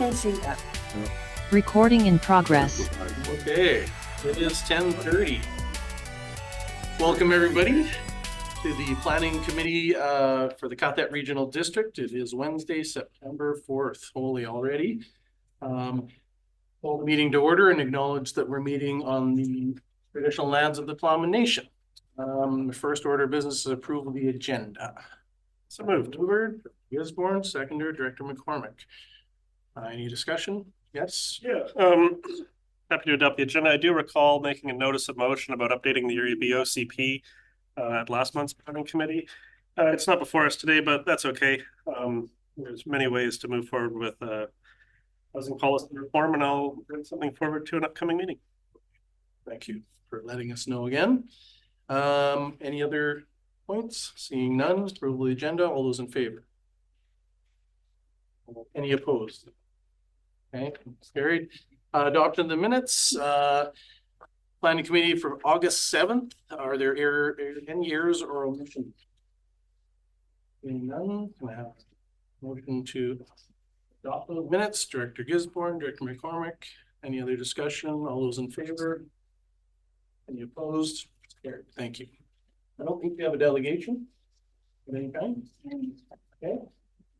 can see that. Recording in progress. Okay, it is 10:30. Welcome everybody to the Planning Committee for the Kahlon Regional District. It is Wednesday, September 4th. Holy already. Call the meeting to order and acknowledge that we're meeting on the traditional lands of the Tla'amin Nation. The first order of business is approval of the agenda. So moved. Mover, Gisborne, seconder, Director McCormick. Any discussion? Yes. Yeah. Happy to adopt the agenda. I do recall making a notice of motion about updating the area BOCP at last month's planning committee. It's not before us today, but that's okay. There's many ways to move forward with housing policy reform, and I'll bring something forward to an upcoming meeting. Thank you for letting us know again. Any other points? Seeing none, approval of the agenda. All those in favor? Any opposed? Okay, it's carried. Adoption of the minutes. Planning committee for August 7th. Are there any errors or omissions? Seeing none, can I have a motion to adopt those minutes? Director Gisborne, Director McCormick. Any other discussion? All those in favor? Any opposed? Carried. Thank you. I don't think we have a delegation of any kind. Okay.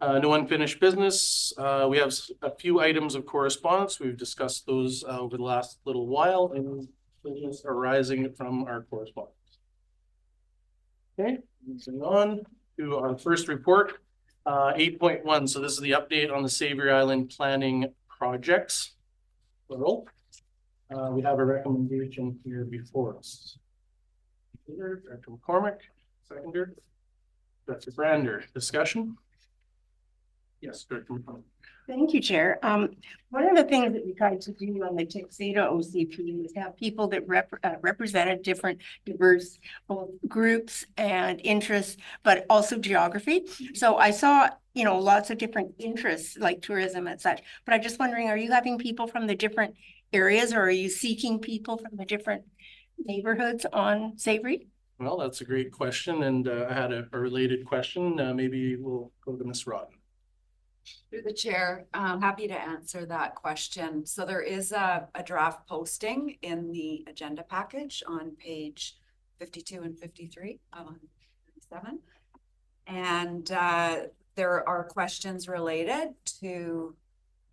No unfinished business. We have a few items of correspondence. We've discussed those over the last little while, and business arising from our correspondence. Okay, moving on to our first report, 8.1. So this is the update on the Savory Island planning projects. Plural. We have a recommendation here before us. Director McCormick, seconder. Director Brander, discussion. Yes, Director McCormick. Thank you, Chair. One of the things that we tried to do on the Tuxedo OCP was have people that represented different diverse groups and interests, but also geography. So I saw, you know, lots of different interests like tourism and such, but I'm just wondering, are you having people from the different areas, or are you seeking people from the different neighborhoods on Savory? Well, that's a great question. And I had a related question. Maybe we'll go to Ms. Rodden. Through the chair, I'm happy to answer that question. So there is a draft posting in the agenda package on page 52 and 53 on 37. And there are questions related to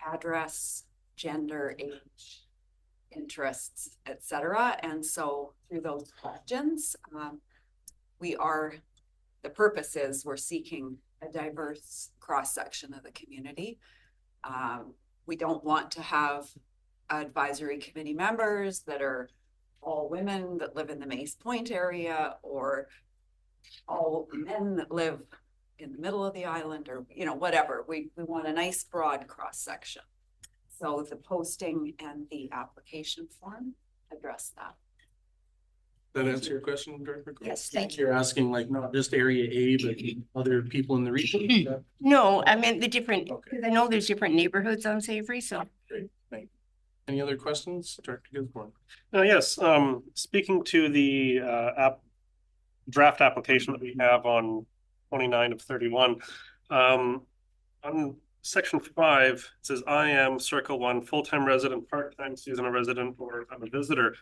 address, gender, age, interests, etc. And so through those questions, the purpose is we're seeking a diverse cross-section of the community. We don't want to have advisory committee members that are all women that live in the Mace Point area, or all men that live in the middle of the island, or, you know, whatever. We want a nice broad cross-section. So the posting and the application form address that. That answer your question, Director? Yes, thank you. You're asking like not just area A, but other people in the region? No, I meant the different, because Okay. I know there's different neighborhoods on Savory, so. Great, thank you. Any other questions, Director Gisborne? Yes. Speaking to the draft application that we have on 29 of 31, on section 5, it says I am circle 1 full-time resident, part-time seasonal resident, or I'm a visitor.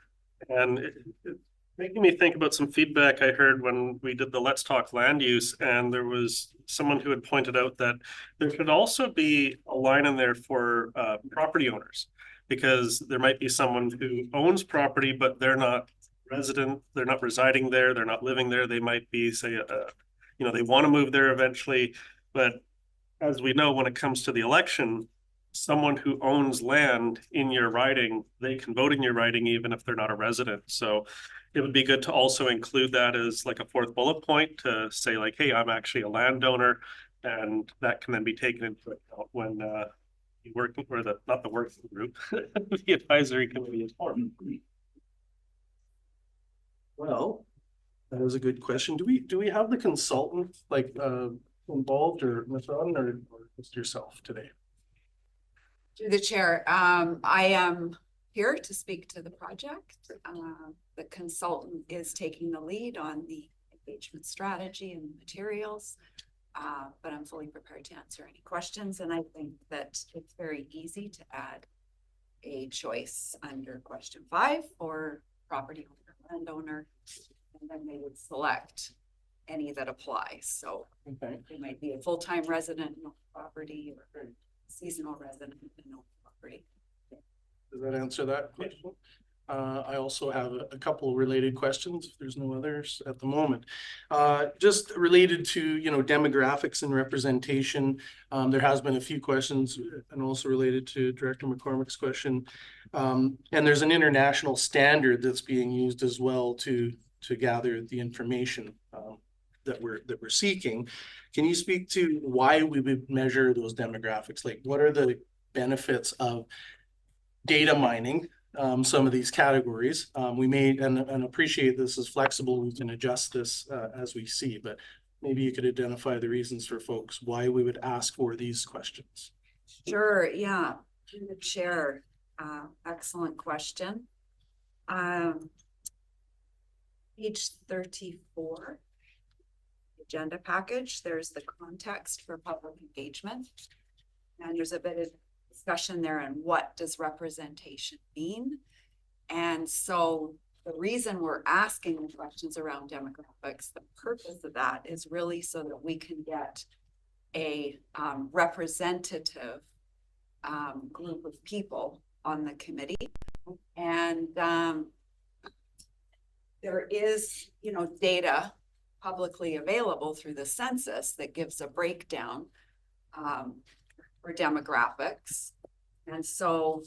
And it's making me think about some feedback I heard when we did the Let's Talk Land Use, and there was someone who had pointed out that there should also be a line in there for property owners, because there might be someone who owns property, but they're not resident, they're not residing there, they're not living there. They might be, say, you know, they want to move there eventually, but as we know, when it comes to the election, someone who owns land in your riding, they can vote in your riding even if they're not a resident. So it would be good to also include that as like a fourth bullet point to say like, hey, I'm actually a landowner, and that can then be taken into account when you working, or not the working group, the advisory committee is formed. Well, that is a good question. Do we have the consultant like involved, or Ms. Rodden, or just yourself today? Through the chair, I am here to speak to the project. The consultant is taking the lead on the engagement strategy and materials. But I'm fully prepared to answer any questions, and I think that it's very easy to add a choice under question 5 for property owner, landowner, and then they would select any that apply. So Okay. they might be a full-time resident, no property, or seasonal resident, no property. Does that answer that question? I also have a couple related questions, if there's no others at the moment. Just related to, demographics and representation. There has been a few questions and also related to Director McCormick's question. And there's an international standard that's being used as well to gather the information that we're seeking. Can you speak to why we would measure those demographics? Like, what are the benefits of data mining some of these categories? We may and appreciate this is flexible. We can adjust this as we see, but maybe you could identify the reasons for folks why we would ask for these questions. Sure, yeah, through the chair, excellent question. Page 34, agenda package, there's the context for public engagement. And there's a bit of discussion there on what does representation mean. And so the reason we're asking the questions around demographics, the purpose of that is really so that we can get a representative group of people on the committee. And there is, data publicly available through the census that gives a breakdown for demographics. And so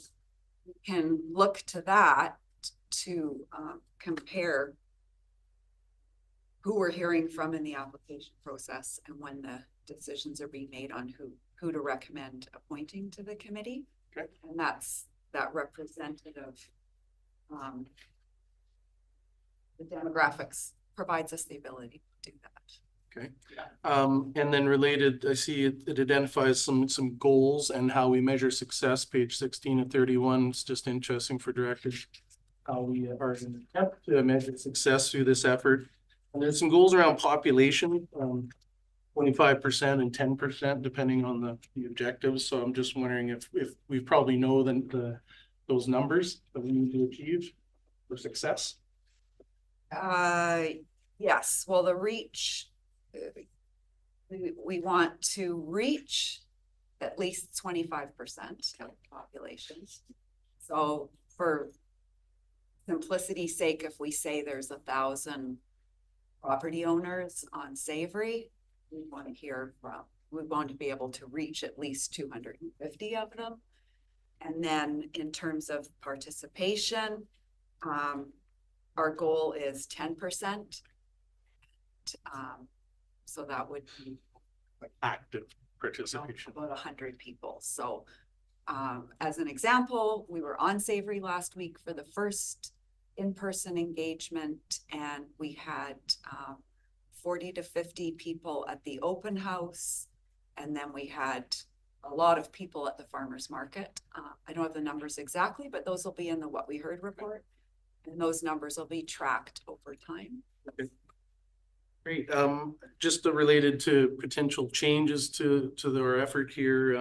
we can look to that to compare who we're hearing from in the application process and when the decisions are being made on who to recommend appointing to the committee. Okay. And that's that representative, the demographics provides us the ability to do that. Okay. And then related, I see it identifies some goals and how we measure success, page 16 of 31. It's just interesting for directors how we are in an attempt to measure success through this effort. And there's some goals around population, 25% and 10%, depending on the objectives. So I'm just wondering if we probably know those numbers that we need to achieve for success. Yes, well, the reach, we want to reach at least 25% of populations. So for simplicity's sake, if we say there's 1,000 property owners on Savory, we want to be able to reach at least 250 of them. And then in terms of participation, our goal is 10%. So that would be Active participation. about 100 people. So as an example, we were on Savory last week for the first in-person engagement, and we had 40 to 50 people at the open house. And then we had a lot of people at the farmers market. I don't have the numbers exactly, but those will be in the What We Heard report. And those numbers will be tracked over time. Okay. Great. Just related to potential changes to our effort here,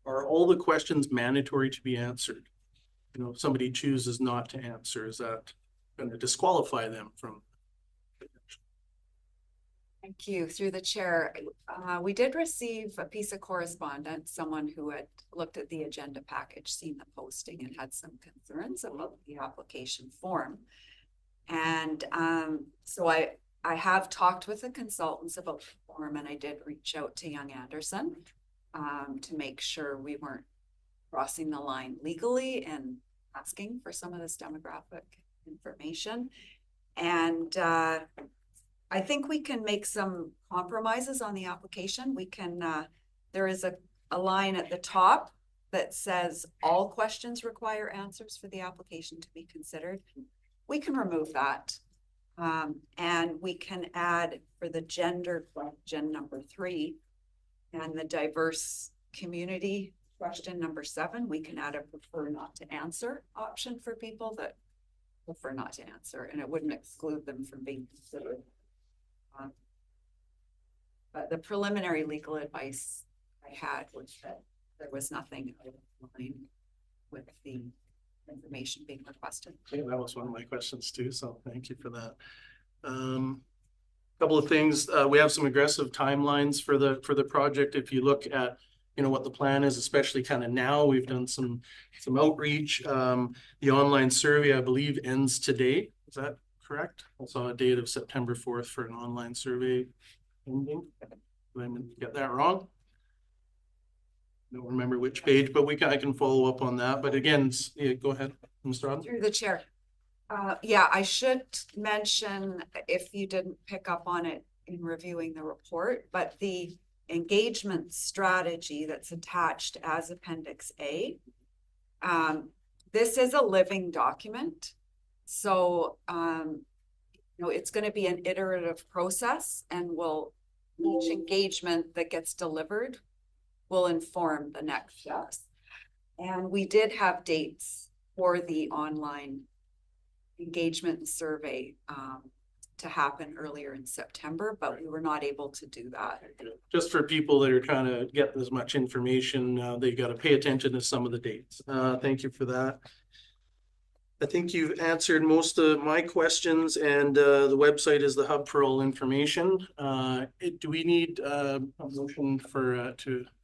are all the questions mandatory to be answered? If somebody chooses not to answer, is that going to disqualify them from? Thank you. Through the chair, we did receive a piece of correspondence, someone who had looked at the agenda package, seen the posting, and had some concerns about the application form. And so I have talked with the consultants about the form, and I did reach out to Young Anderson to make sure we weren't crossing the line legally and asking for some of this demographic information. And I think we can make some compromises on the application. We can, there is a line at the top that says all questions require answers for the application to be considered. We can remove that. And we can add for the gender question number 3 and the diverse community question number 7, we can add a prefer not to answer option for people that prefer not to answer, and it wouldn't exclude them from being considered. But the preliminary legal advice I had was that there was nothing out of line with the information being requested. Okay, that was one of my questions too, so thank you for that. Couple of things, we have some aggressive timelines for the project. If you look at, what the plan is, especially kind of now, we've done some outreach. The online survey, I believe, ends today. Is that correct? I saw a date of September 4th for an online survey ending. Did I get that wrong? Don't remember which page, but I can follow up on that. But again, yeah, go ahead, Mr. Rob. Through the chair. Yeah, I should mention, if you didn't pick up on it in reviewing the report, but the engagement strategy that's attached as Appendix A. This is a living document. So, it's going to be an iterative process, and each engagement that gets delivered will inform the next steps. And we did have dates for the online engagement and survey to happen earlier in September, but we were not able to do that. Just for people that are trying to get as much information, they got to pay attention to some of the dates. Thank you for that. I think you've answered most of my questions, and the website is the hub for all information. Do we need a motion for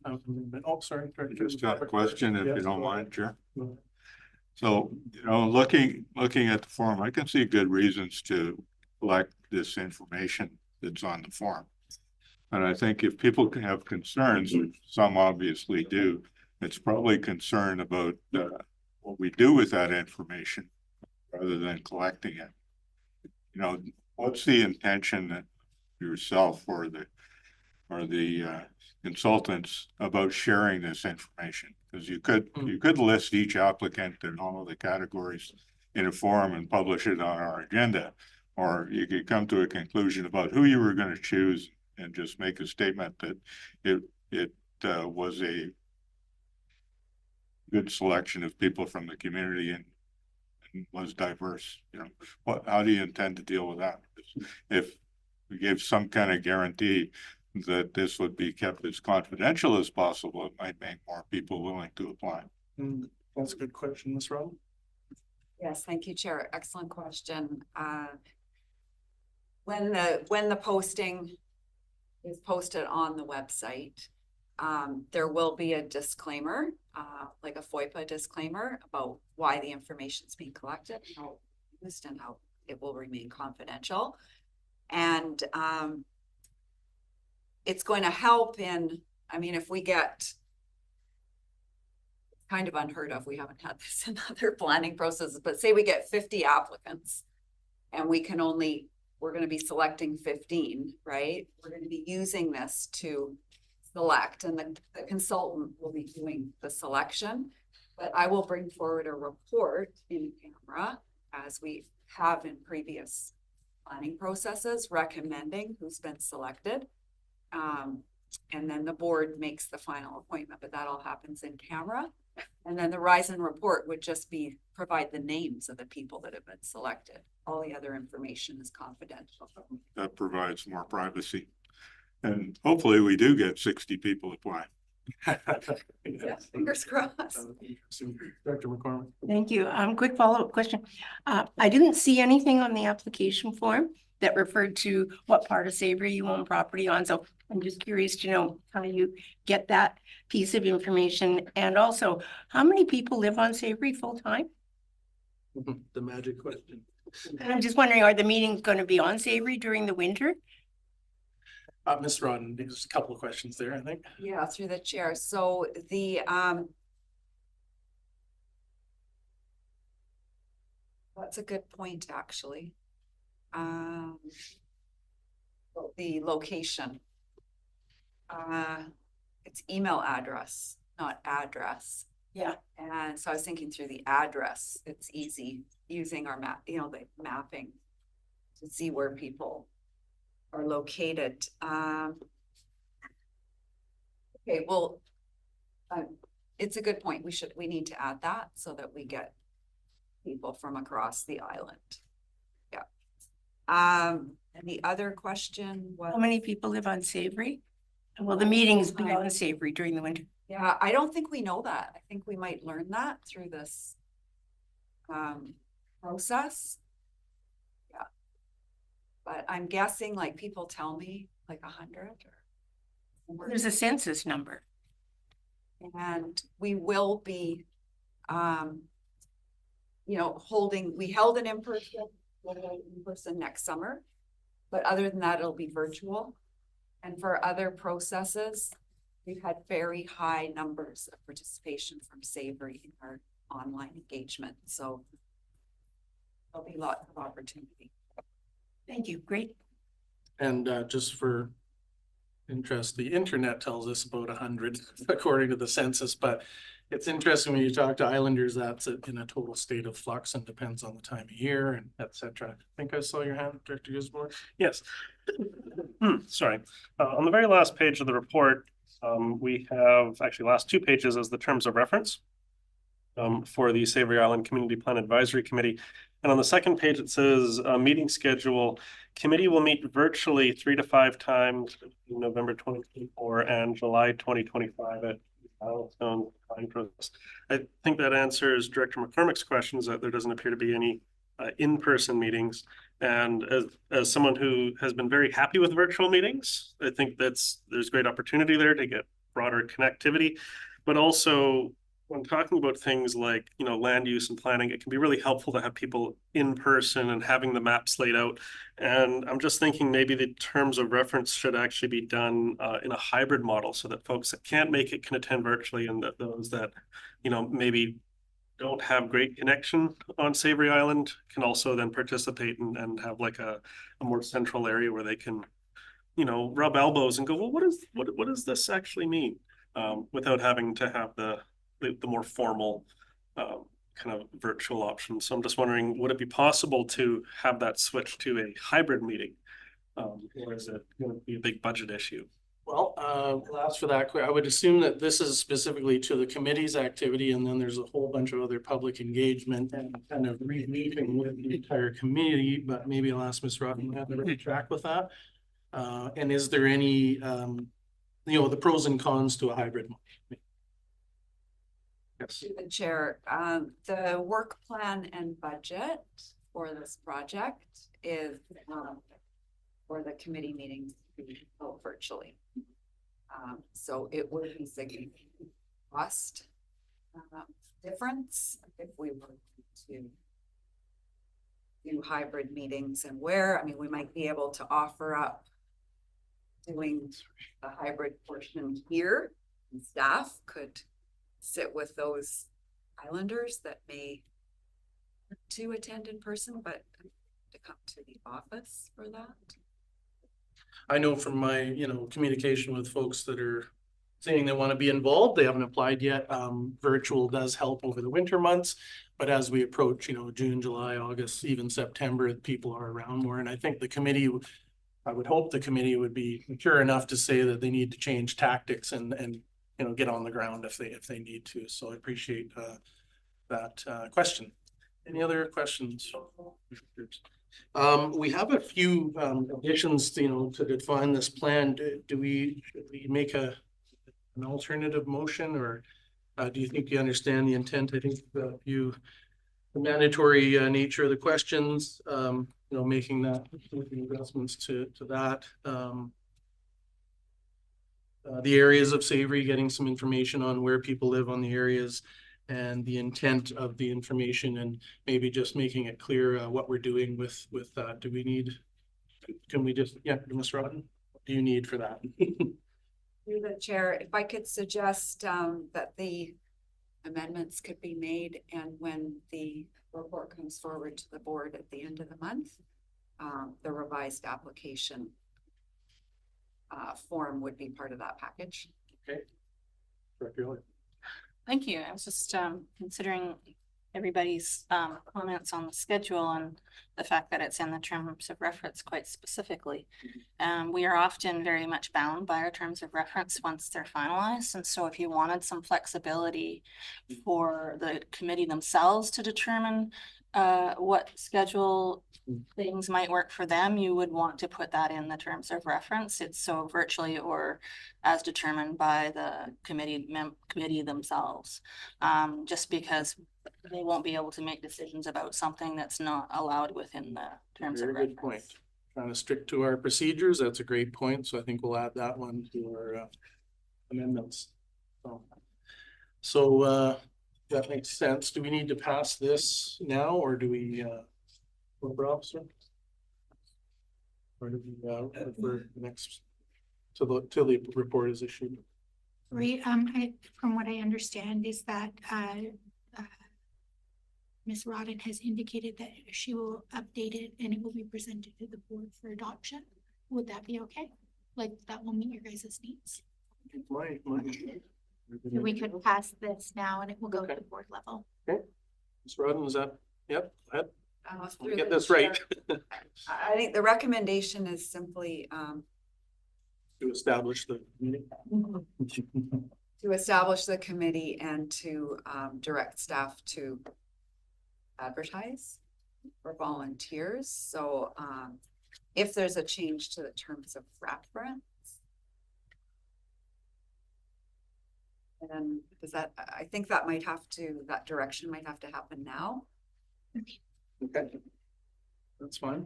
oh, sorry. Just got a question, if you don't mind, Chair. No. So, looking at the form, I can see good reasons to collect this information that's on the form. And I think if people can have concerns, which some obviously do, it's probably concern about what we do with that information rather than collecting it. What's the intention that yourself or the consultants about sharing this information? Because you could list each applicant and all of the categories in a form and publish it on our agenda, or you could come to a conclusion about who you were going to choose and just make a statement that it was a good selection of people from the community and was diverse. How do you intend to deal with that? If we gave some kind of guarantee that this would be kept as confidential as possible, it might make more people willing to apply. That's a good question, Ms. Rob. Yes, thank you, Chair. Excellent question. When the posting is posted on the website, there will be a disclaimer, like a FOIPA disclaimer about why the information is being collected, how used, and how it will remain confidential. And it's going to help if we get, kind of unheard of, we haven't had this in other planning processes, but say we get 50 applicants and we're going to be selecting 15, right? We're going to be using this to select, and the consultant will be doing the selection, but I will bring forward a report in camera, as we have in previous planning processes, recommending who's been selected. And then the board makes the final appointment, but that all happens in camera. And then the rise and report would just provide the names of the people that have been selected. All the other information is confidential. That provides more privacy. And hopefully we do get 60 people apply. Yeah, fingers crossed. Dr. McCormick. Thank you. Quick follow-up question. I didn't see anything on the application form that referred to what part of Savory you own property on. So I'm just curious to know how you get that piece of information. And also, how many people live on Savory full-time? The magic question. And I'm just wondering, are the meetings going to be on Savory during the winter? Ms. Rodden, there's a couple of questions there, I think. Yeah, through the chair. So that's a good point, actually. The location. It's email address, not address. Yeah. And so I was thinking through the address, it's easy using our map, the mapping to see where people are located. Okay, well, it's a good point. We need to add that so that we get people from across the island. Yeah. And the other question was. How many people live on Savory? Will the meetings be on Savory during the winter? Yeah, I don't think we know that. I think we might learn that through this process. Yeah. But I'm guessing, like, people tell me like 100 or. There's a census number. And we will be, you know, we held an in-person next summer, but other than that, it'll be virtual. And for other processes, we've had very high numbers of participation from Savory in our online engagement. So there'll be lots of opportunity. Thank you. Great. And just for interest, the internet tells us about 100 according to the census, but it's interesting when you talk to Islanders, that's in a total state of flux and depends on the time of year and etc. I think I saw your hand, Director Gisborne. Yes. Sorry. On the very last page of the report, we have actually last 2 pages as the terms of reference for the Savory Island Community Plan Advisory Committee. And on the second page, it says meeting schedule. Committee will meet virtually 3 to 5 times in November 2024 and July 2025 at Milestone time process. I think that answers Director McCormick's questions that there doesn't appear to be any in-person meetings. And as someone who has been very happy with virtual meetings, I think there's great opportunity there to get broader connectivity, but also when talking about things like, you know, land use and planning, it can be really helpful to have people in person and having the maps laid out. And I'm just thinking maybe the terms of reference should actually be done in a hybrid model so that folks that can't make it can attend virtually, and that those that, you know, maybe don't have great connection on Savory Island can also then participate and have like a more central area where they can, you know, rub elbows and go, well, what does this actually mean? Without having to have the more formal kind of virtual option. So I'm just wondering, would it be possible to have that switch to a hybrid meeting? Or is it going to be a big budget issue? Well, we'll ask for that. I would assume that this is specifically to the committee's activity, and then there's a whole bunch of other public engagement and kind of re-meeting with the entire committee, but maybe I'll ask Ms. Ravi to have the track with that. And is there any, you know, the pros and cons to a hybrid model? Yes. To the chair, the work plan and budget for this project is for the committee meetings to be held virtually. So it would be significant cost difference if we were to do hybrid meetings, and where, I mean, we might be able to offer up doing the hybrid portion here, and staff could sit with those Islanders that may want to attend in person, but to come to the office for that. I know from my, you know, communication with folks that are saying they want to be involved, they haven't applied yet. Virtual does help over the winter months, but as we approach, you know, June, July, August, even September, people are around more. And I think the committee, I would hope the committee would be mature enough to say that they need to change tactics and you know, get on the ground if they need to. So I appreciate that question. Any other questions? We have a few additions, you know, to define this plan. Should we make an alternative motion, or do you think you understand the intent? I think the mandatory nature of the questions, you know, making adjustments to that. The areas of Savory, getting some information on where people live on the areas and the intent of the information, and maybe just making it clear what we're doing with that. Do we need, can we just, yeah, Ms. Rodden, what do you need for that? Through the chair, if I could suggest that the amendments could be made, and when the report comes forward to the board at the end of the month, the revised application form would be part of that package. Okay. Director. Thank you. I was just considering everybody's comments on the schedule and the fact that it's in the terms of reference quite specifically. We are often very much bound by our terms of reference once they're finalized. And so if you wanted some flexibility for the committee themselves to determine what schedule things might work for them, you would want to put that in the terms of reference. It's so virtually or as determined by the committee themselves. Just because they won't be able to make decisions about something that's not allowed within the terms of Very good point. reference. Trying to stick to our procedures. That's a great point. So I think we'll add that one to our amendments. So that makes sense. Do we need to pass this now or do we corporate officer? Or do we refer next till the report is issued? Right, from what I understand is that, Ms. Rodden has indicated that she will update it and it will be presented to the board for adoption. Would that be okay? Like, that will meet your guys' needs? We could pass this now and it will go to the board level. Okay. Ms. Rodden, is that, yep, go ahead. Through Get the this right. chair, I think the recommendation is simply To establish the meeting. to establish the committee and to direct staff to advertise for volunteers. So if there's a change to the terms of reference, and does that, I think that might have to, that direction might have to happen now. Okay. That's fine.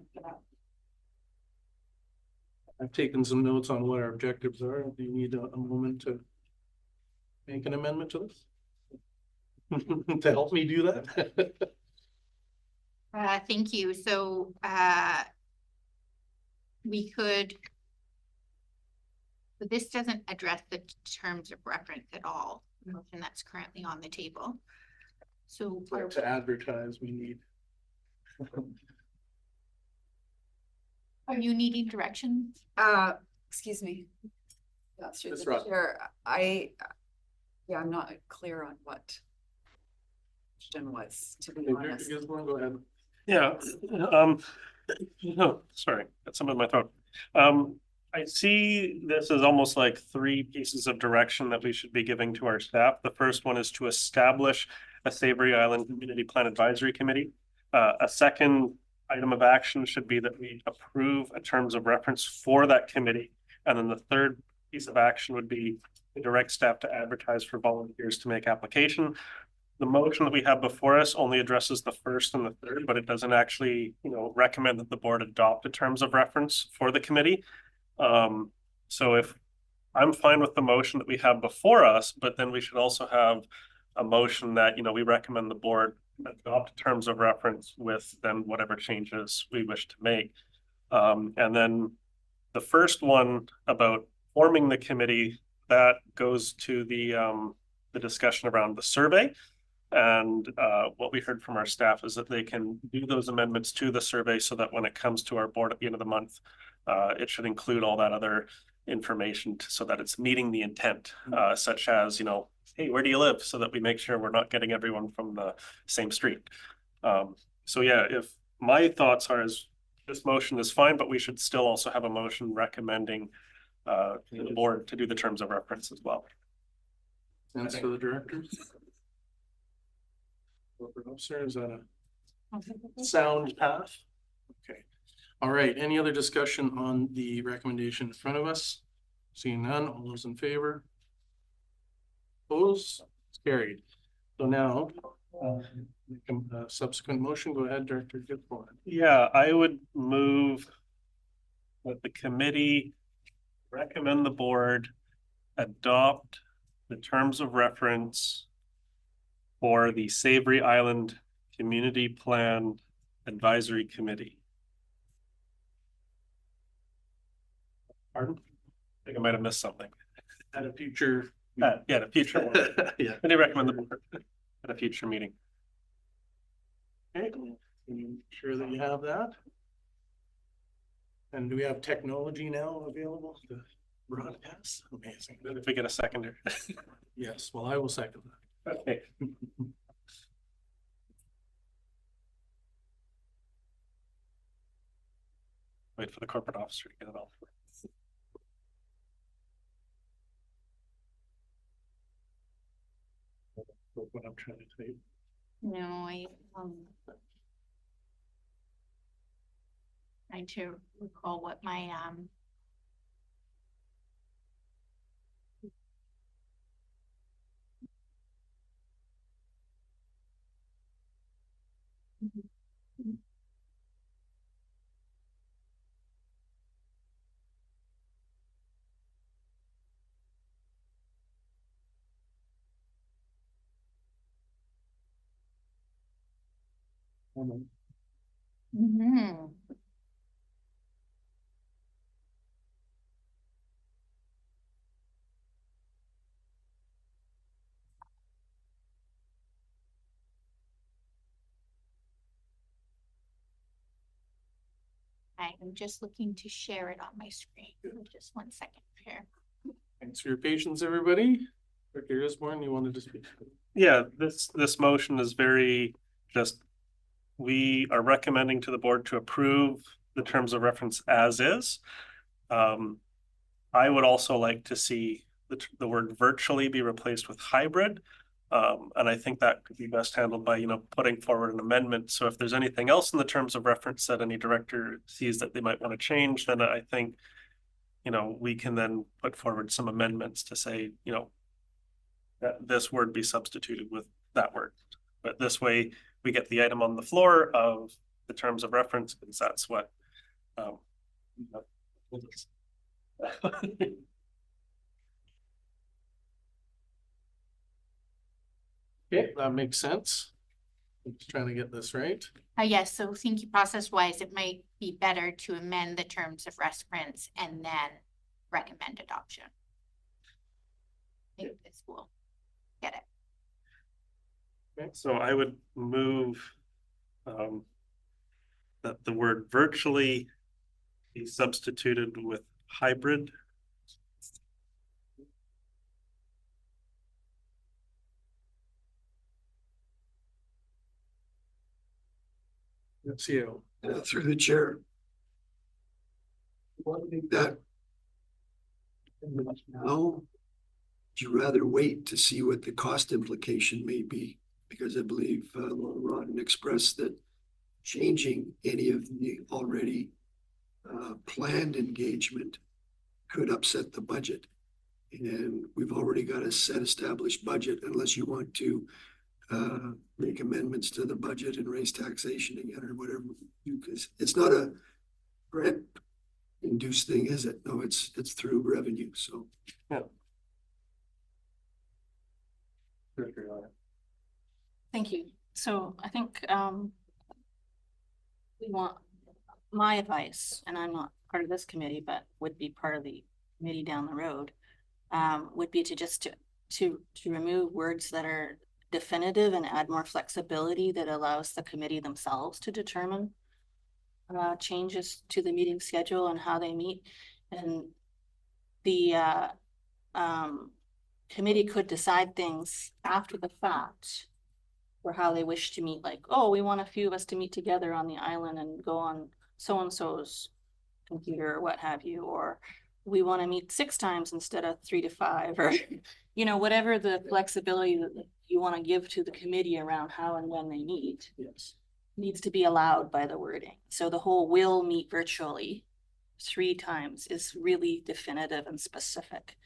I've taken some notes on what our objectives are. Do you need a moment to make an amendment to this? To help me do that? Thank you. So, we could, but this doesn't address the terms of reference at all, the motion that's currently on the table. So, To advertise, we need. are you needing direction? Excuse me. That's through Ms. the Rodden. chair. Yeah, I'm not clear on what question was, to be honest. Go ahead. Yeah, no, sorry, got some in my throat. I see this as almost like three pieces of direction that we should be giving to our staff. The first one is to establish a Savory Island Community Plan Advisory Committee. A second item of action should be that we approve a terms of reference for that committee. And then the third piece of action would be to direct staff to advertise for volunteers to make application. The motion that we have before us only addresses the first and the third, but it doesn't actually, recommend that the board adopt the terms of reference for the committee. So if I'm fine with the motion that we have before us, but then we should also have a motion that, we recommend the board adopt terms of reference with then whatever changes we wish to make. And then the first one about forming the committee, that goes to the discussion around the survey. And what we heard from our staff is that they can do those amendments to the survey so that when it comes to our board at the end of the month, it should include all that other information so that it's meeting the intent, such as, hey, where do you live? So that we make sure we're not getting everyone from the same street. So yeah, if my thoughts are as this motion is fine, but we should still also have a motion recommending to the board to do the terms of reference as well. Thanks for the directors. Corporate officer, is that a sound path? Okay. All right. Any other discussion on the recommendation in front of us? Seeing none, all those in favor? Opposed? It's carried. So now, a subsequent motion. Go ahead, Director Gibbon. Yeah, I would move that the committee recommend the board adopt the terms of reference for the Savory Island Community Plan Advisory Committee. Pardon? I think I might have missed something. At a future. Yeah, at a future one. Yeah. And they recommend the board at a future meeting. Okay, can you sure that you have that? And do we have technology now available to broadcast? Amazing. If we get a seconder. Yes, well, I will second that. Okay. Wait for the corporate officer to get it all. What I'm trying to type. No, Trying to recall what my, Mhm. I am just looking to share it on my screen. Just 1 second here. Thanks for your patience, everybody. Director Osborne, you wanted to speak? Yeah, this motion is very just, we are recommending to the board to approve the terms of reference as is. I would also like to see the word virtually be replaced with hybrid. And I think that could be best handled by, putting forward an amendment. So if there's anything else in the terms of reference that any director sees that they might want to change, then I think, we can then put forward some amendments to say, that this word be substituted with that word. But this way we get the item on the floor of the terms of reference, because that's what Okay, that makes sense. I'm just trying to get this right. Yes, so thinking process wise, it might be better to amend the terms of reference and then recommend adoption. I think this will get it. So I would move that the word virtually be substituted with hybrid. That's you. Through the chair. One thing that now, would you rather wait to see what the cost implication may be? Because I believe Ron expressed that changing any of the already planned engagement could upset the budget. And we've already got a set established budget unless you want to make amendments to the budget and raise taxation again or whatever. Because it's not a grant induced thing, is it? No, it's through revenue. So Yeah. Thank you. So I think we want, my advice, and I'm not part of this committee, but would be part of the committee down the road, would be to just to remove words that are definitive and add more flexibility that allows the committee themselves to determine changes to the meeting schedule and how they meet. And the committee could decide things after the fact for how they wish to meet, like, oh, we want a few of us to meet together on the island and go on so-and-so's computer or what have you, or we want to meet 6 times instead of 3 to 5, or whatever the flexibility that you want to give to the committee around how and when they meet. Yes. Needs to be allowed by the wording. So the whole will meet virtually 3 times is really definitive and specific.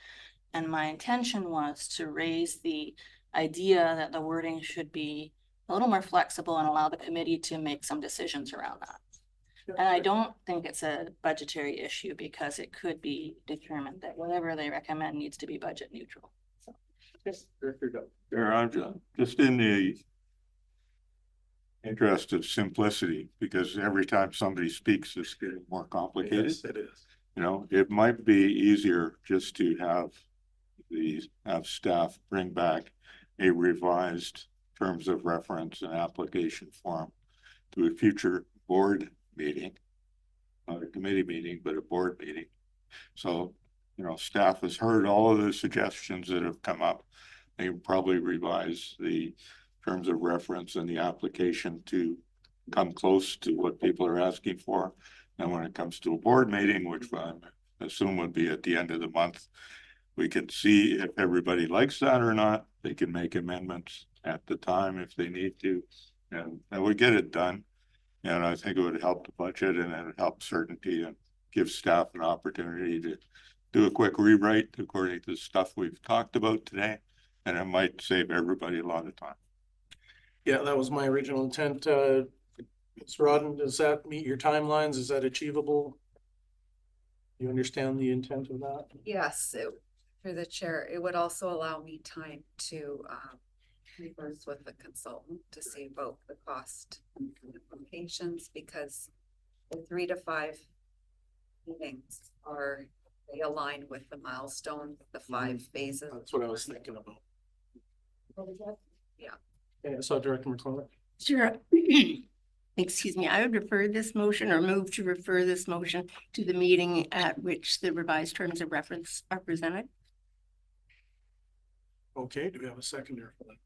And my intention was to raise the idea that the wording should be a little more flexible and allow the committee to make some decisions around that. And I don't think it's a budgetary issue because it could be determined that whatever they recommend needs to be budget neutral. So I'm just in the interest of simplicity, because every time somebody speaks, it's getting more complicated. Yes, it is. It might be easier just to have staff bring back a revised terms of reference and application form to a future board meeting, not a committee meeting, but a board meeting. So, staff has heard all of the suggestions that have come up. They probably revise the terms of reference and the application to come close to what people are asking for. And when it comes to a board meeting, which I assume would be at the end of the month, we can see if everybody likes that or not. They can make amendments at the time if they need to, and we get it done. And I think it would help the budget and it would help certainty and give staff an opportunity to do a quick rewrite according to the stuff we've talked about today. And it might save everybody a lot of time. Yeah, that was my original intent. Ms. Rodden, does that meet your timelines? Is that achievable? You understand the intent of that? Yes, through the chair, it would also allow me time to converse with the consultant to see about the cost implications, because the 3 to 5 meetings they align with the milestone, the 5 phases. That's what I was thinking about. Yeah. Yeah, so Director McClellan. Sure. Excuse me, I would refer this motion or move to refer this motion to the meeting at which the revised terms of reference are presented. Okay, do we have a seconder for that?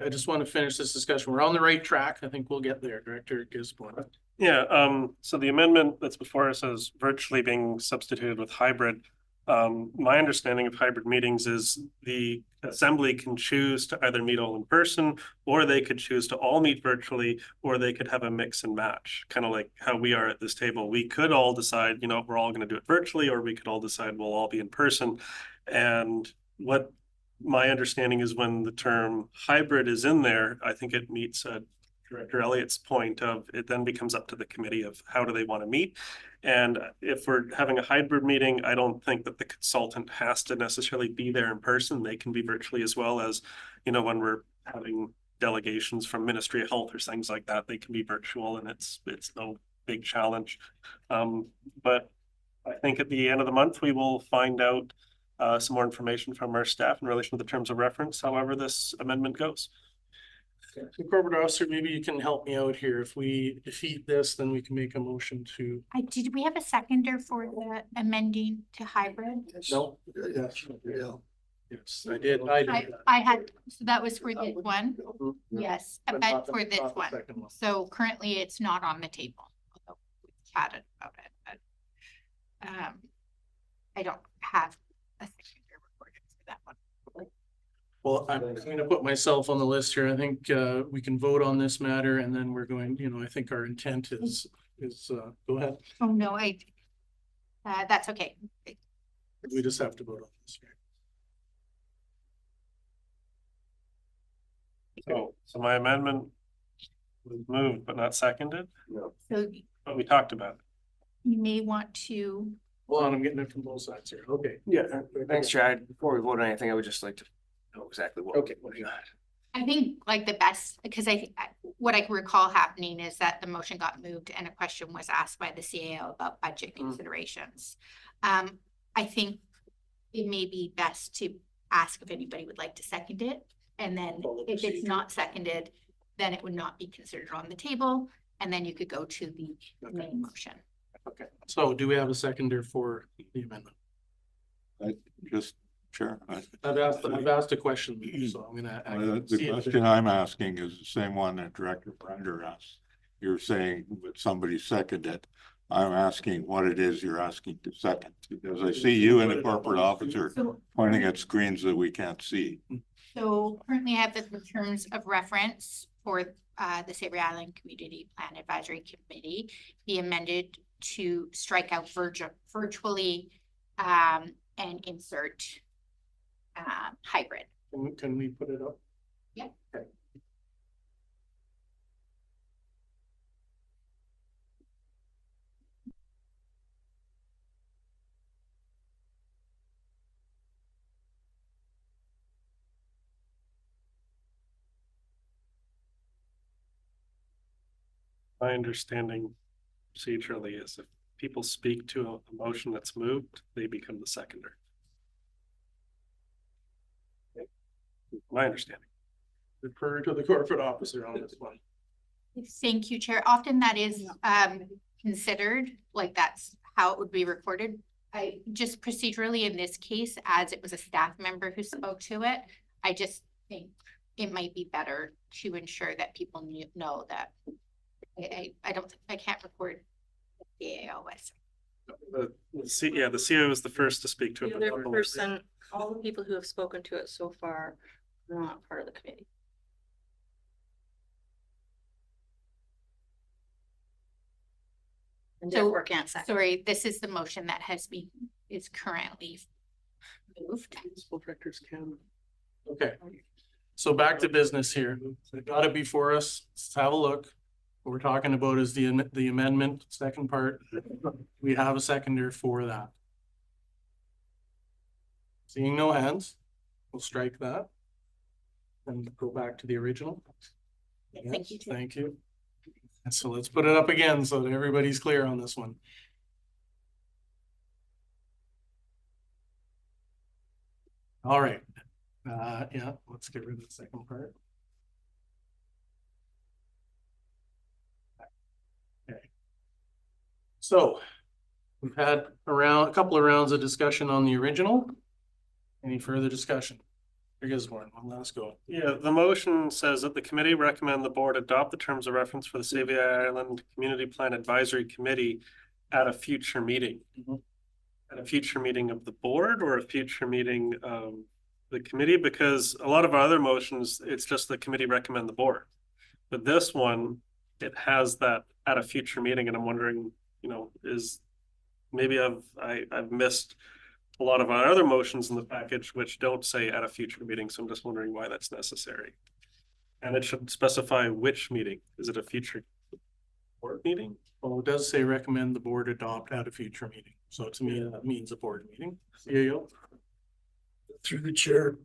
I just want to finish this discussion. We're on the right track. I think we'll get there. Director Gisborne. Yeah, so the amendment that's before us is virtually being substituted with hybrid. My understanding of hybrid meetings is the assembly can choose to either meet all in person, or they could choose to all meet virtually, or they could have a mix and match, kind of like how we are at this table. We could all decide, you know, we're all going to do it virtually, or we could all decide we'll all be in person. And what my understanding is, when the term hybrid is in there, I think it meets Director Elliott's point of it then becomes up to the committee of how do they want to meet. And if we're having a hybrid meeting, I don't think that the consultant has to necessarily be there in person. They can be virtually as well, as, you know, when we're having delegations from Ministry of Health or things like that, they can be virtual, and it's no big challenge. But I think at the end of the month, we will find out some more information from our staff in relation to the terms of reference, however this amendment goes. So Corporate Officer, maybe you can help me out here. If we defeat this, then we can make a motion to. Did we have a seconder for the amending to hybrid? No. Yes, yeah. Yes, I did. I had, so that was for this one? Mhm. Yes, But but not the- for this not the one. second one. So currently it's not on the table, although we chatted about it, but I don't have a seconder recorded for that one. Well, I'm going to put myself on the list here. I think we can vote on this matter, and then we're going, you know, I think our intent is go ahead. Oh, no, that's okay. We just have to vote on this. So my amendment was moved but not seconded, So but we talked about it. you may want to, Hold on, I'm getting it from both sides here. Okay. Yeah, thanks, Chad. Before we vote on anything, I would just like to know exactly what. Okay. What do you got? I think like the best, because what I can recall happening is that the motion got moved and a question was asked by the CAO about budget considerations. I think it may be best to ask if anybody would like to second it. And then if it's not seconded, then it would not be considered on the table. And then you could go to the main motion. Okay. So do we have a seconder for the amendment? Sure. I've asked a question, so I'm gonna. The question I'm asking is the same one that Director Brender asked. You're saying would somebody second it? I'm asking what it is you're asking to second, because I see you and the corporate officer pointing at screens that we can't see. So currently I have the terms of reference for the Savory Island Community Plan Advisory Committee be amended to strike out virtually and insert hybrid. Can we put it up? Yeah. Okay. My understanding procedurally is if people speak to a motion that's moved, they become the seconder. My understanding. Refer to the corporate officer on this one. Thank you, Chair. Often that is considered, like that's how it would be recorded. I just procedurally in this case, as it was a staff member who spoke to it, I just think it might be better to ensure that people know that I can't record the AOS. The CO is the first to speak to it. The other person, all the people who have spoken to it so far are not part of the committee. And So, therefore can't second. sorry, this is the motion that is currently moved. Municipal directors can. Okay, so back to business here. I got it before us. Let's have a look. What we're talking about is the amendment, second part. We have a seconder for that. Seeing no hands, we'll strike that. And go back to the original. Thank you. Yes, thank you. And so let's put it up again so that everybody's clear on this one. All right, yeah, let's get rid of the second part. Okay. So we've had a couple of rounds of discussion on the original. Any further discussion? Here goes one. Let's go. Yeah, the motion says that the committee recommend the board adopt the terms of reference for the Save Island Community Plan Advisory Committee at a future meeting. Mhm. At a future meeting of the board or a future meeting of the committee, because a lot of our other motions, it's just the committee recommend the board. But this one, it has that at a future meeting, and I'm wondering, is maybe I've missed a lot of our other motions in the package which don't say at a future meeting, so I'm just wondering why that's necessary. And it should specify which meeting. Is it a future board meeting? Well, it does say recommend the board adopt at a future meeting. So to me, that means a board meeting. CAO. Through the chair.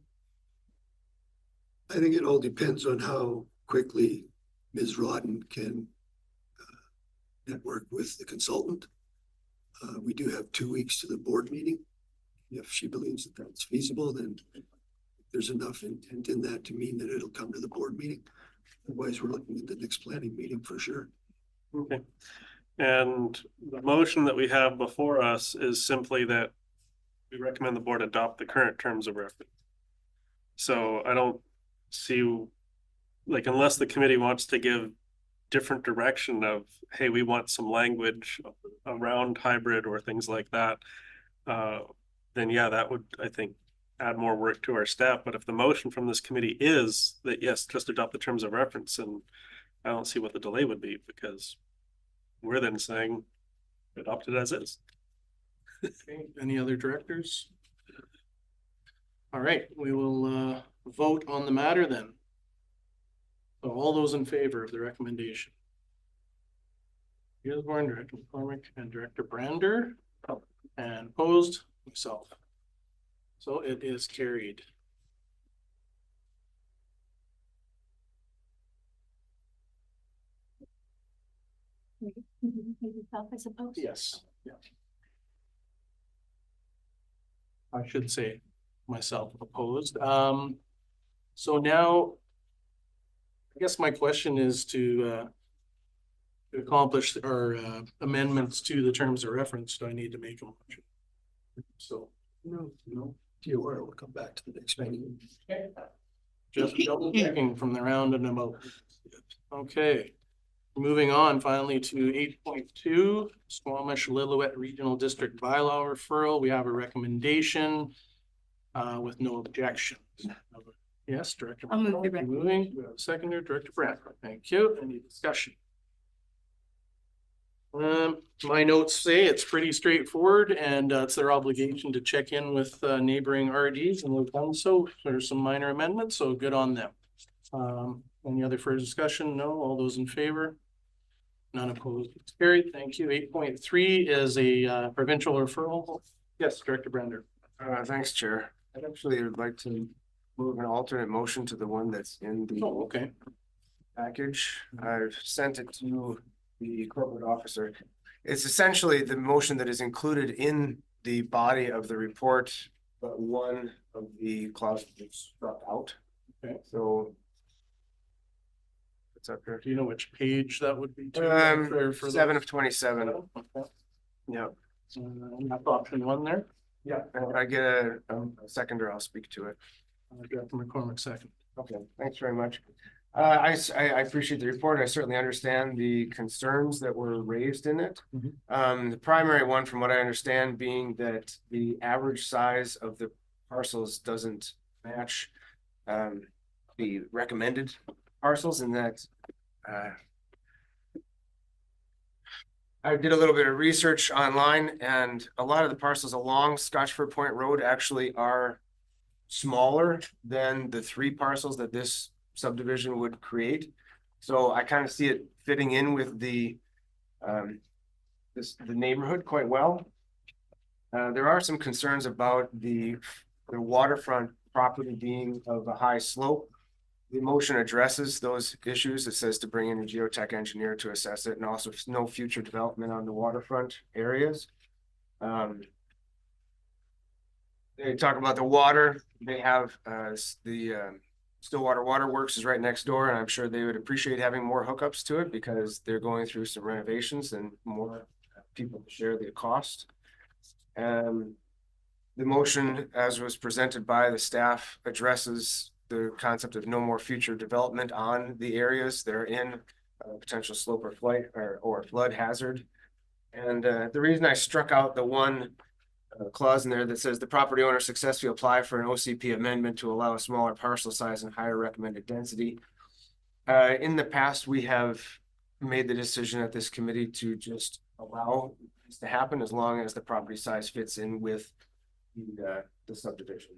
I think it all depends on how quickly Ms. Rodden can network with the consultant. We do have 2 weeks to the board meeting. If she believes that that's feasible, then there's enough intent in that to mean that it'll come to the board meeting. Otherwise, we're looking at the next planning meeting for sure. Okay. And the motion that we have before us is simply that we recommend the board adopt the current terms of reference. So I don't see, like, unless the committee wants to give different direction of, hey, we want some language around hybrid or things like that, then yeah, that would, I think, add more work to our staff. But if the motion from this committee is that, yes, just adopt the terms of reference, and I don't see what the delay would be, because we're then saying adopt it as is. Okay, any other directors? All right, we will vote on the matter then. So all those in favor of the recommendation. Gisborne, Director McCormick, and Director Brander, and opposed, myself. So it is carried. I suppose. Yes. Yeah. I should say myself opposed. So now, I guess my question is to accomplish our amendments to the terms of reference. Do I need to make a motion? So, no. DOR will come back to the next meeting. Just double checking from the round and about. Okay. Moving on finally to 8.2, Squamish Lillooet Regional District Bylaw Referral. We have a recommendation with no objections. Yes, Director. I'll move the McCormick, moving. We have a seconder, Director Bradford. Thank you. Any discussion? My notes say it's pretty straightforward, and it's their obligation to check in with neighboring RDs, and we've done so. There's some minor amendments, so good on them. Any other further discussion? No. All those in favor? None opposed. It's carried. Thank you. 8.3 is a provincial referral. Yes, Director Brander. Thanks, Chair. I'd actually would like to move an alternate motion to the one that's in the Oh, okay. package. I've sent it to the corporate officer. It's essentially the motion that is included in the body of the report, but one of the clauses is struck out. Okay. So it's up here. Do you know which page that would be to? For 7 of 27. Okay. Yeah. That's option one there. Yeah. If I get a seconder, I'll speak to it. Director McCormick second. Okay, thanks very much. I appreciate the report. I certainly understand the concerns that were raised in it. The primary one, from what I understand, being that the average size of the parcels doesn't match the recommended parcels, and that I did a little bit of research online, and a lot of the parcels along Scotchford Point Road actually are smaller than the 3 parcels that this subdivision would create. So I kind of see it fitting in with the neighborhood quite well. There are some concerns about the waterfront property being of a high slope. The motion addresses those issues. It says to bring in a geotech engineer to assess it, and also no future development on the waterfront areas. They talk about the water. They have the Stillwater Waterworks is right next door, and I'm sure they would appreciate having more hookups to it because they're going through some renovations and more people to share the cost. The motion, as was presented by the staff, addresses the concept of no more future development on the areas that are in potential slope or flight or flood hazard. And the reason I struck out the one clause in there that says the property owner successfully apply for an OCP amendment to allow a smaller parcel size and higher recommended density. In the past, we have made the decision at this committee to just allow this to happen as long as the property size fits in with the subdivision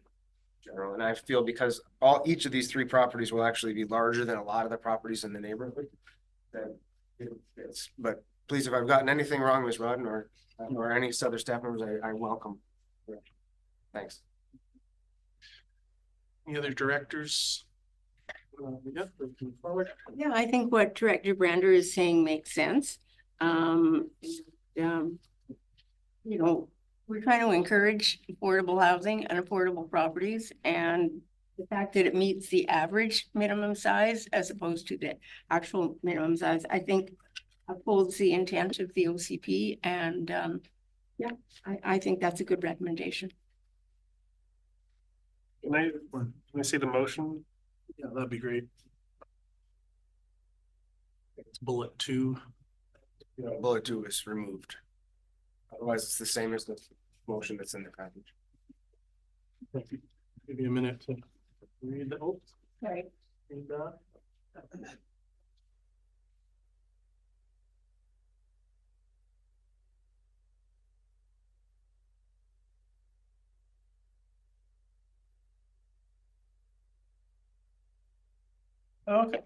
general. And I feel because each of these 3 properties will actually be larger than a lot of the properties in the neighborhood, that it fits. But please, if I've gotten anything wrong, Ms. Rodden, or any other staff members, I welcome. Thanks. Any other directors? Forward. Yeah, I think what Director Brander is saying makes sense. You know, we're trying to encourage affordable housing and affordable properties, and the fact that it meets the average minimum size as opposed to the actual minimum size, I think upholds the intent of the OCP, and yeah, I think that's a good recommendation. Can I see the motion? Yeah, that'd be great. It's bullet 2. Bullet 2 is removed. Otherwise, it's the same as the motion that's in the package. Give you a minute to read the oath. Right. And, okay.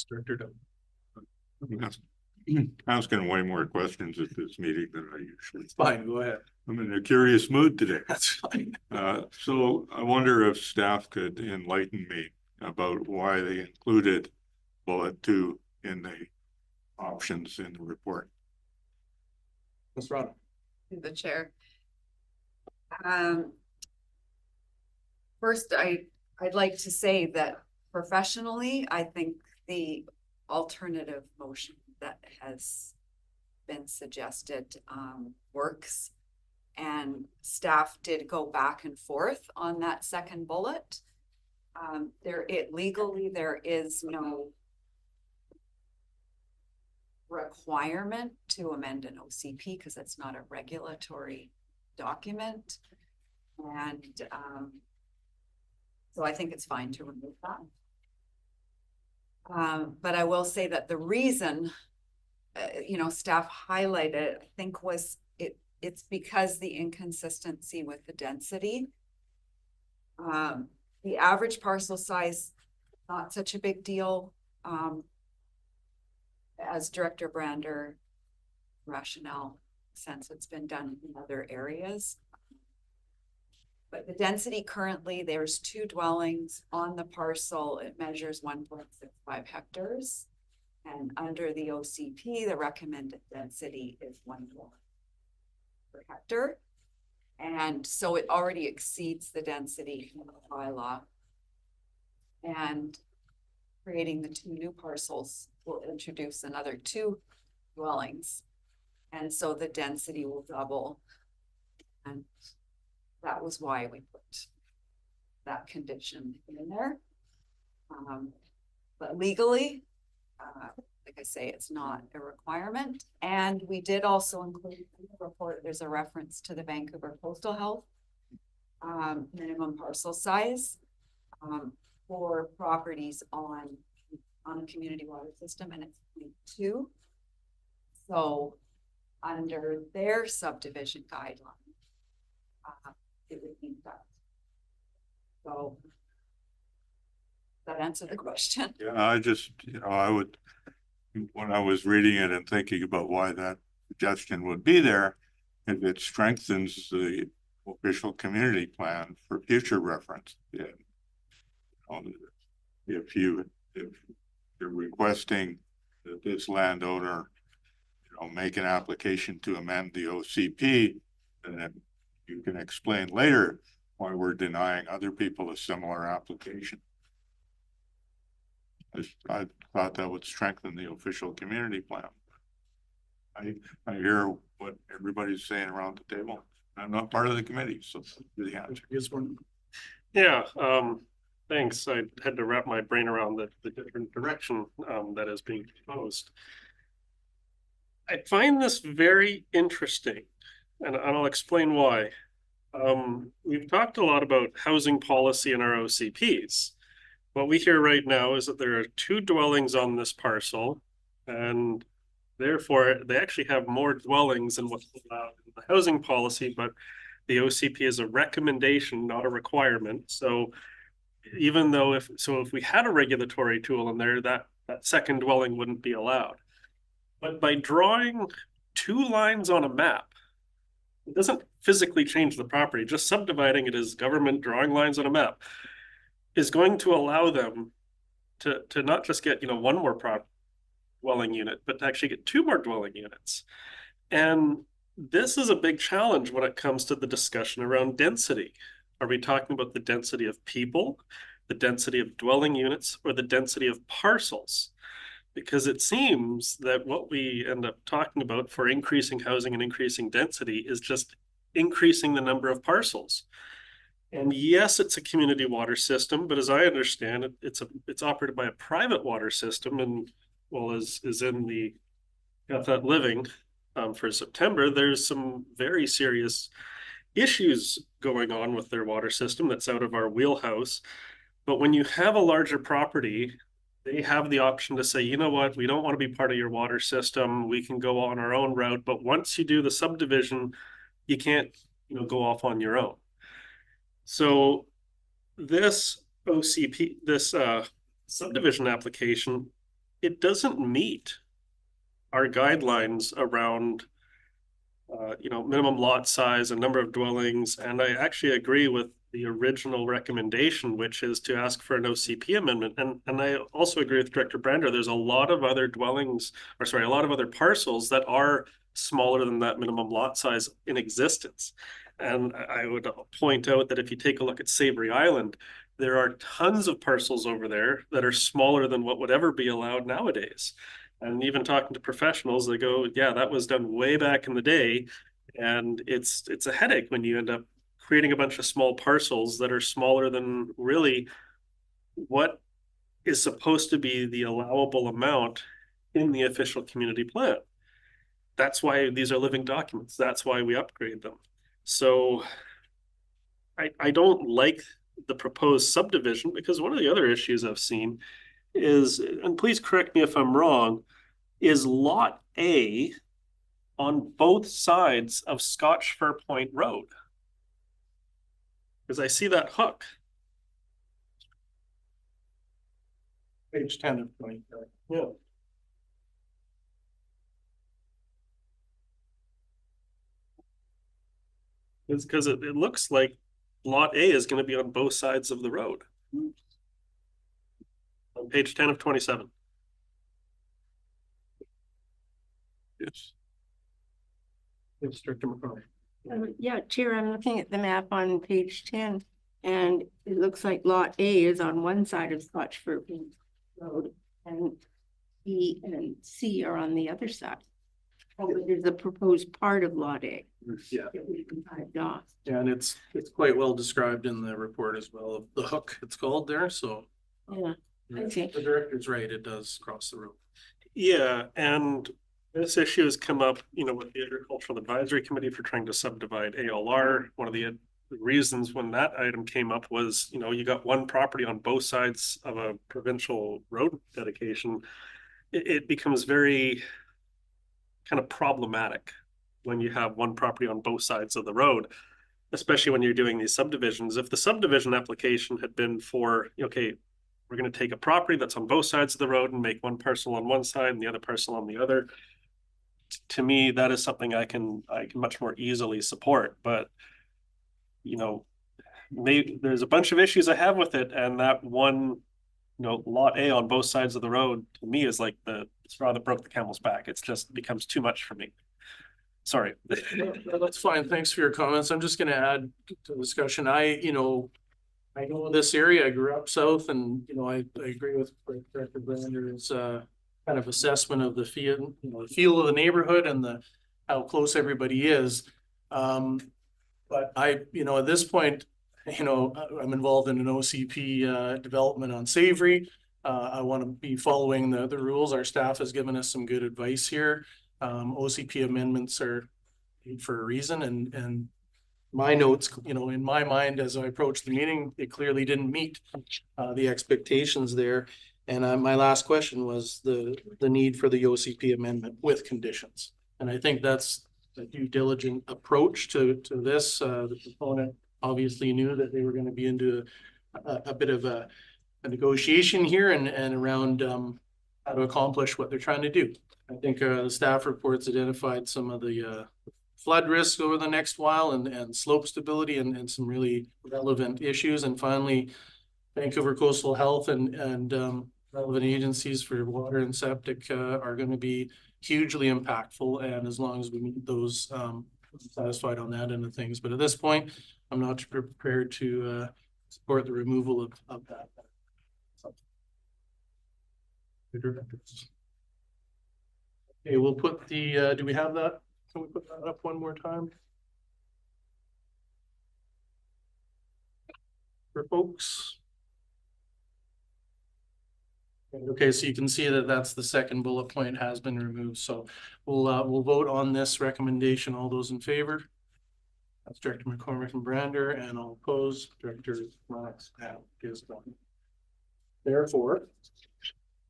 Director Dunn. Asking way more questions at this meeting than I usually. Fine, go ahead. I'm in a curious mood today. That's fine. So I wonder if staff could enlighten me about why they included bullet 2 in the options in the report. Ms. Rodden. The chair. First, I'd like to say that professionally, I think the alternative motion that has been suggested works. And staff did go back and forth on that second bullet. Legally, there is no requirement to amend an OCP because it's not a regulatory document. And so I think it's fine to remove that. But I will say that the reason, staff highlighted, I think it's because the inconsistency with the density. The average parcel size, not such a big deal. As Director Brander rationale, since it's been done in other areas. But the density currently, there's 2 dwellings on the parcel. It measures 1.65 hectares. And under the OCP, the recommended density is 1 dwelling per hectare. And so it already exceeds the density in the bylaw. And creating the 2 new parcels will introduce another 2 dwellings. And so the density will double. And that was why we put that condition in there. But legally, like I say, it's not a requirement. And we did also include in the report, there's a reference to the Vancouver Coastal Health minimum parcel size for properties on a community water system, and it's 0.2. So under their subdivision guideline, it would be that. So that answer the question. Yeah, I just, I would, when I was reading it and thinking about why that suggestion would be there, if it strengthens the official community plan for future reference. Yeah. If you're requesting that this landowner, make an application to amend the OCP, then you can explain later why we're denying other people a similar application. I thought that would strengthen the official community plan. I hear what everybody's saying around the table. I'm not part of the committee, so the answer is one. Yeah, thanks. I had to wrap my brain around the different direction that is being proposed. I find this very interesting, and I'll explain why. We've talked a lot about housing policy in our OCPs. What we hear right now is that there are 2 dwellings on this parcel, and therefore they actually have more dwellings than what's allowed in the housing policy, but the OCP is a recommendation, not a requirement. So even though if we had a regulatory tool in there, that second dwelling wouldn't be allowed. But by drawing 2 lines on a map, it doesn't physically change the property. Just subdividing it as government drawing lines on a map is going to allow them to not just get, 1 more dwelling unit, but to actually get 2 more dwelling units. And this is a big challenge when it comes to the discussion around density. Are we talking about the density of people, the density of dwelling units, or the density of parcels? Because it seems that what we end up talking about for increasing housing and increasing density is just increasing the number of parcels. And yes, it's a community water system, but as I understand it, it's operated by a private water system, and well, is in the Got That Living for September, there's some very serious issues going on with their water system that's out of our wheelhouse. But when you have a larger property, they have the option to say, you know what, we don't want to be part of your water system. We can go on our own route. But once you do the subdivision, you can't, go off on your own. So this OCP, this subdivision application, it doesn't meet our guidelines around, minimum lot size and number of dwellings. And I actually agree with the original recommendation, which is to ask for an OCP amendment. And I also agree with Director Brander. There's a lot of other a lot of other parcels that are smaller than that minimum lot size in existence. And I would point out that if you take a look at Savory Island, there are tons of parcels over there that are smaller than what would ever be allowed nowadays. And even talking to professionals, they go, yeah, that was done way back in the day. And it's a headache when you end up creating a bunch of small parcels that are smaller than really what is supposed to be the allowable amount in the official community plan. That's why these are living documents. That's why we upgrade them. So I don't like the proposed subdivision, because one of the other issues I've seen is, and please correct me if I'm wrong, is Lot A on both sides of Scotch Fir Point Road. Because I see that hook. Page 10 of 20. Yeah. It's because it looks like Lot A is going to be on both sides of the road. On page 10 of 27. Yes. It's Director McCarthy. Yeah, Chair, I'm looking at the map on page 10, and it looks like Lot A is on one side of Scotch Fir Road, and B and C are on the other side. Oh, but there's a proposed part of Lot A. Yeah. That we can hide off. Yeah, and it's quite well described in the report as well, of the hook it's called there. So Yeah, I see. the director's right, it does cross the road. Yeah, and this issue has come up, with the Agricultural Advisory Committee for trying to subdivide ALR. One of the reasons when that item came up was, you know, you got one property on both sides of a provincial road dedication. It becomes very kind of problematic when you have one property on both sides of the road, especially when you're doing these subdivisions. If the subdivision application had been for, okay, we're going to take a property that's on both sides of the road and make one parcel on one side and the other parcel on the other, to me, that is something I can much more easily support. But, you know, there's a bunch of issues I have with it, and that one, you know, lot A on both sides of the road to me is like the straw that broke the camel's back. It's just becomes too much for me. Sorry. That's fine. Thanks for your comments. I'm just gonna add to the discussion. I know this area. I grew up south, and I agree with Director Brander's kind of assessment of the feel, the feel of the neighborhood and how close everybody is. But at this point, I'm involved in an OCP development on Savory. I want to be following the rules. Our staff has given us some good advice here. OCP amendments are made for a reason, and my notes, in my mind, as I approached the meeting, it clearly didn't meet the expectations there. And my last question was the need for the OCP amendment with conditions. And I think that's a due diligent approach to this. The proponent obviously knew that they were going to be into a bit of a negotiation here and around how to accomplish what they're trying to do. I think the staff reports identified some of the flood risks over the next while and slope stability and some really relevant issues. And finally, Vancouver Coastal Health and relevant agencies for water and septic are going to be hugely impactful. And as long as we meet those, satisfied on that end of things. But at this point, I'm not prepared to support the removal of that. Okay, we'll put the, do we have that? Can we put that up one more time? For folks. Okay, so you can see that that's the second bullet point has been removed. So we'll vote on this recommendation. All those in favor? That's Director McCormick and Brander, and I'll oppose Director Max and Guindon. Therefore,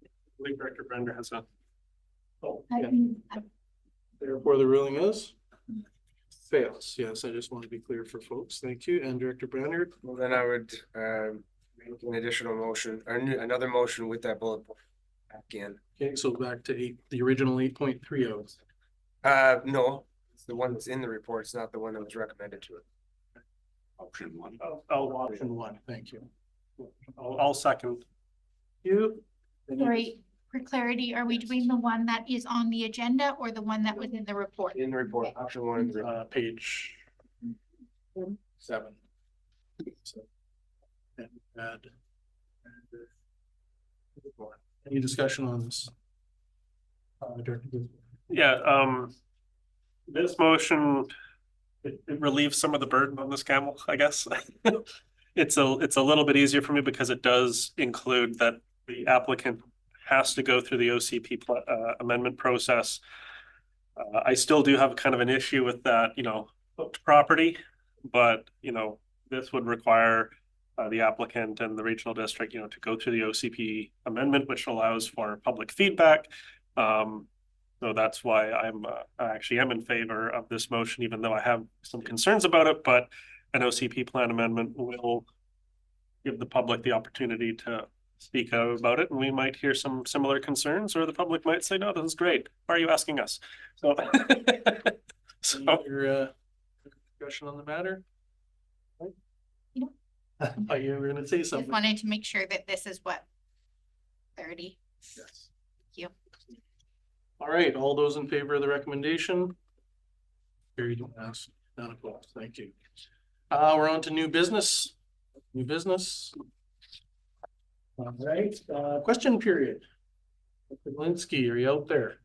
I believe Director Brander has a. Oh, yeah. Therefore, the ruling is fails. Yes, I just want to be clear for folks. Thank you. And Director Brander. Well, then I would make an additional motion or another motion with that bullet point back in. Okay, so back to the original 8.30. No, it's the one that's in the report. It's not the one that was recommended to it. Option one. Option one. Thank you. I'll second. You. Sorry, for clarity, are we doing the one that is on the agenda or the one that was in the report? In the report, option one in the report. Page 7. And add. Any discussion on this? Yeah, this motion, it relieves some of the burden on this camel, I guess. It's a little bit easier for me because it does include that the applicant has to go through the OCP amendment process. I still do have kind of an issue with that, hooked property, but this would require the applicant and the regional district, to go through the OCP amendment, which allows for public feedback. So that's why I actually am in favor of this motion, even though I have some concerns about it. But an OCP plan amendment will give the public the opportunity to speak out about it, and we might hear some similar concerns, or the public might say, "No, this is great. Why are you asking us?" So, your discussion on the matter. Oh, you were going to say something. Just wanted to make sure that this is what 30. Yes. Thank you. All right, all those in favor of the recommendation? Carried. Not opposed. Thank you. We're on to new business. New business. All right, question period. Mr. Glinski, are you out there?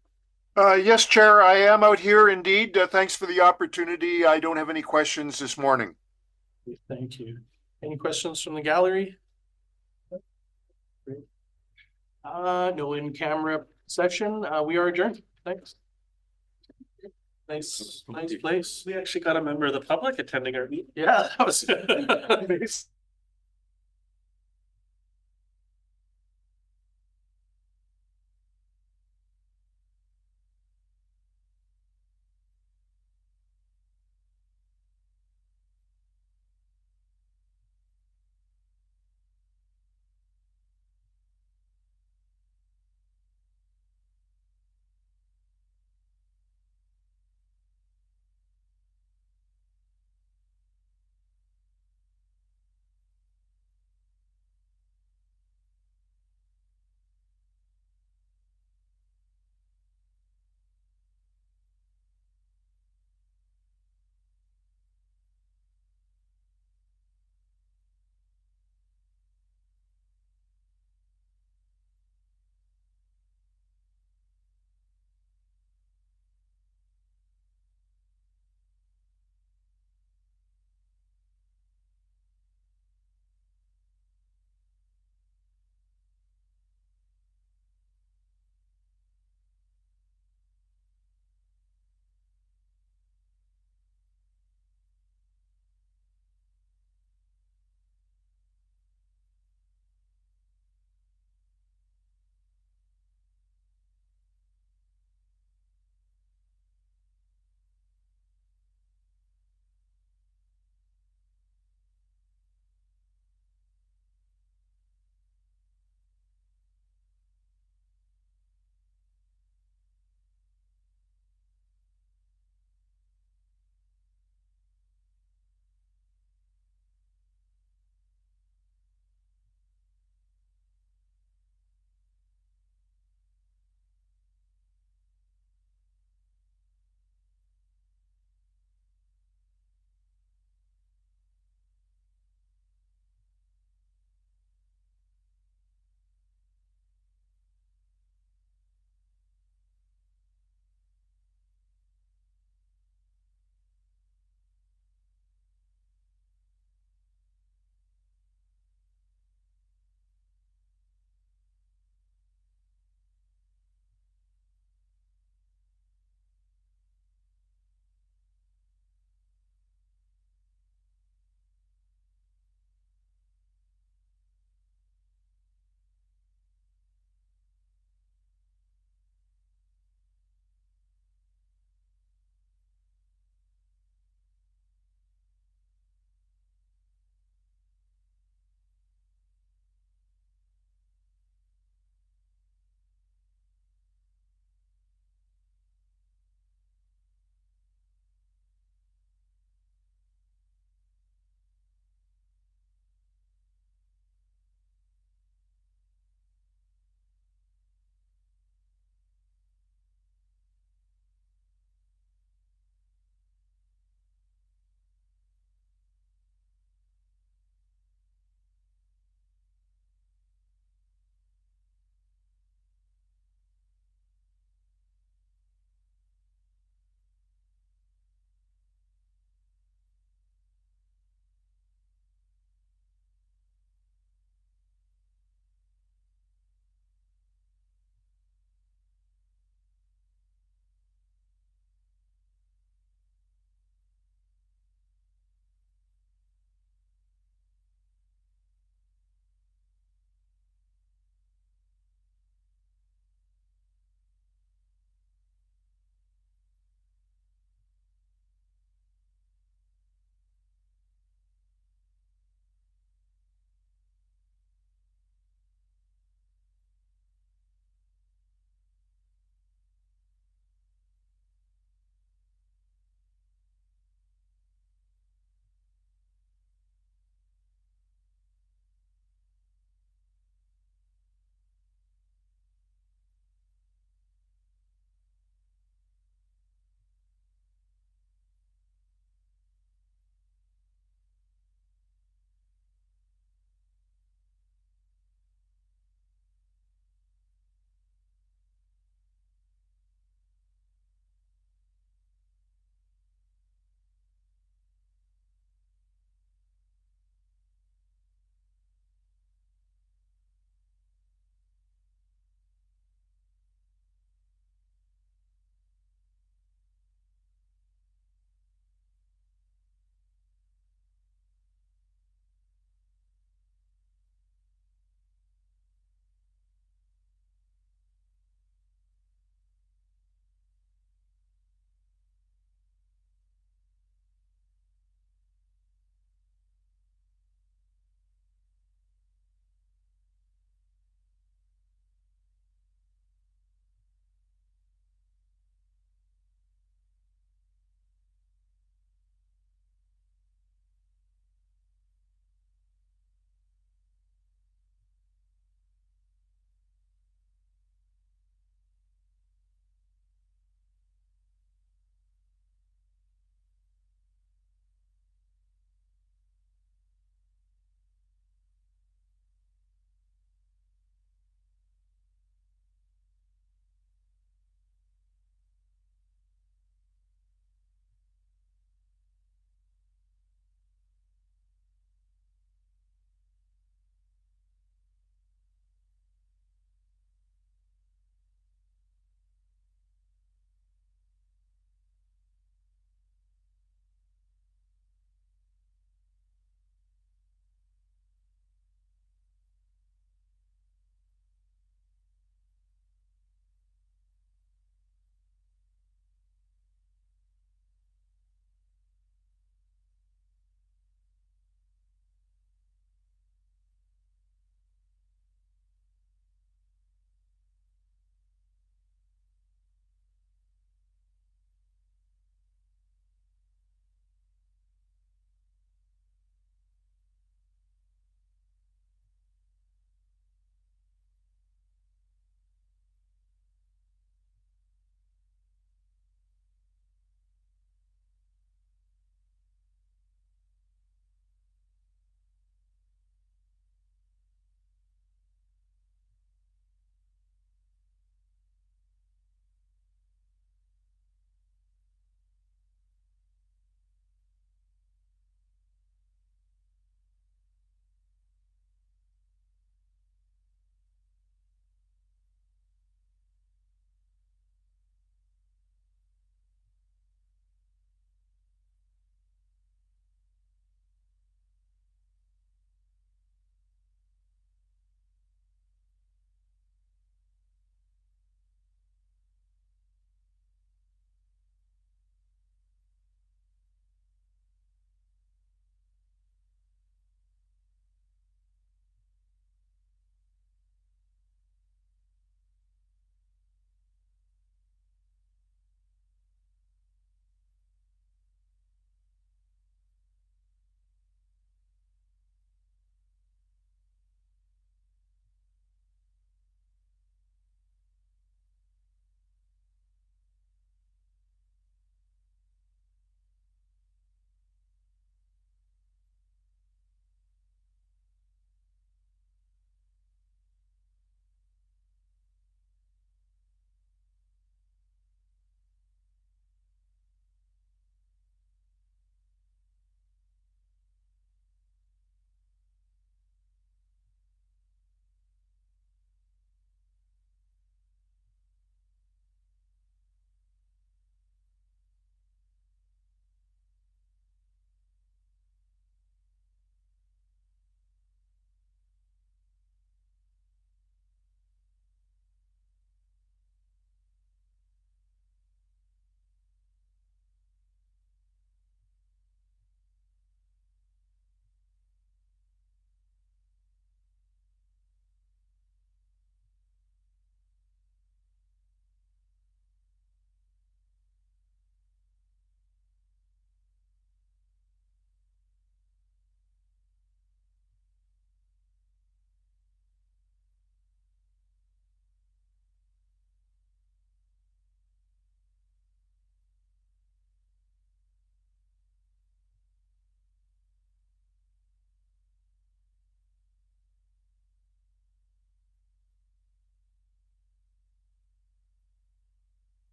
Yes, Chair, I am out here indeed. Thanks for the opportunity. I don't have any questions this morning. Thank you. Any questions from the gallery? Great. No in-camera session. We are adjourned. Thanks. Nice place. We actually got a member of the public attending our meeting. Yeah, that was.